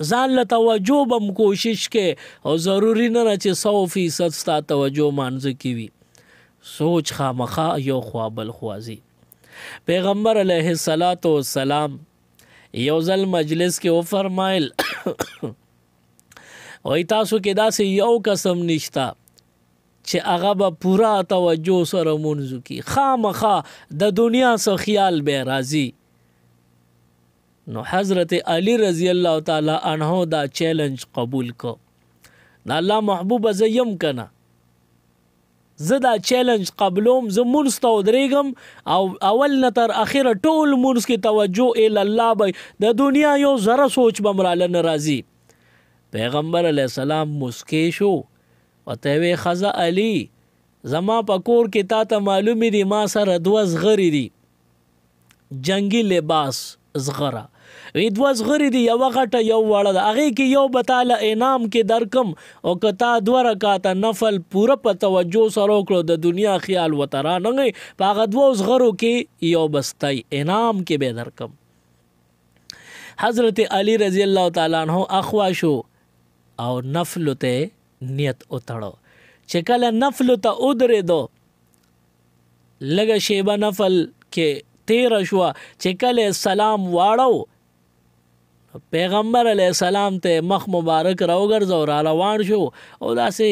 ځان له توجه به هم کوشش کې او ضروري نه ده چې 100% ستا توجه مانځه کې وي سوچ خامخا یو خوا بل خوا ځي. پیغمبر علیه السلام یو ځل مجلس کې وفرمایل وایي تاسو کې داسې یو قسم نشته چې هغه به پوره توجه سره مونځ وکړي خامخا د دنیا څخه خیال به راځي. نو حضرت علی رضی الله تعالی عنہ دا چیلنج قبول کو. دا الله محبوب زه یم کنه زه دا چیلنج قبلوم زه مونځ ته ودرېږم او اول نه تر اخره ټول مونځ کې توجه الی الله به د دنیا یو ذره سوچ به مراله نه راځي. پیغمبر علیه السلام مسکې شو ورته وی ښځه علي زما په کور کې تا ته معلومې دي ما سره 2 زغرې دي جنگي لباس زغره وی 2 زغرې دي یوه غټه یو وړه ده هغې کې یو به تاله انعام کې درکم او که تا 2 رکاته نفل پوره په توجه سره وکړو د دنیا خیال ورته رانغی په هغه 2 زغرو کې یو بستی انعام کې به درکم. حضرت علی رضی الله تعالی عنہ اخوا شو او نفل ته نیت اتړو چې کله نفل ته ودرېدو لږه شیبه نفل کې تیر شو چې کله سلام واړو پیغمبر علیه السلام ته مخ مبارک راوګرځو را روان شو او داسې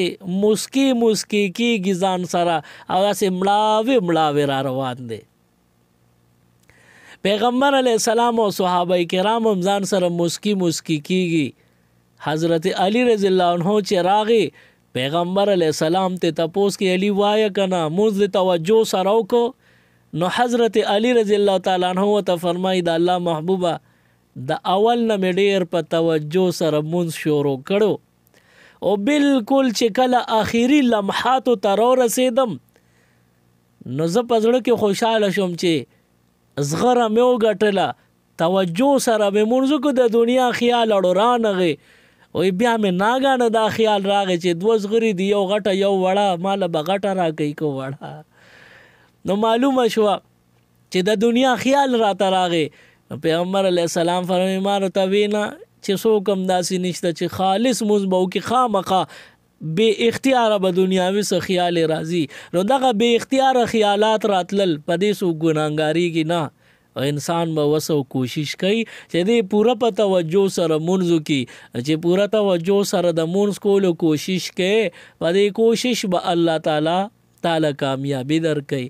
مسکی کېږي ځان سره او داسې مړاوې را روان دی. پیغمبر علیه السلام او صحابه کرام هم ځان سره مسکی کېږي. حضرت علی رضی الله عنه چې راغی پیغمبر علیه السلام ته تپوس کې علی وایه کنه مونځ د توجه سره وکړو نو حضرت علی رضی الله تعالی عنہ ته فرمایي د الله محبوبه د اول نه مې ډېر په توجه سره مونځ شروع کړو او بالکل چې کله آخري لمحاتو ته رارسېدم نو زه په زړه کې خوشحاله شوم چې زغره مې وګټله توجه سره مې مونځ وکړو د دنیا خیال اړو رانغی وی بیا مې ناګانه دا خیال راغی چې 2 زغرې دي یو غټه یو وړه ماله به غټه راکوي که وړه. نو معلومه شوه چې د دنیا خیال راته راغی. پیغمبر علیه السلام فرمایي ما راته وینا چې څوک هم داسې نشته چې خالص مونځ به وکړي خامخا بې اختیاره به دنیاوي څه خیال راځي نو دغه بې اختیاره خیالات راتلل په دې څوک ګناهګاریږي نه او انسان به وسو کوشش کوي چې دې پوره په توجه سره مونځ وکړي چې پوره توجه سره د مونځ کولو کوشش کوي په دې کوشش به الله تعالی کامیابی درکوي.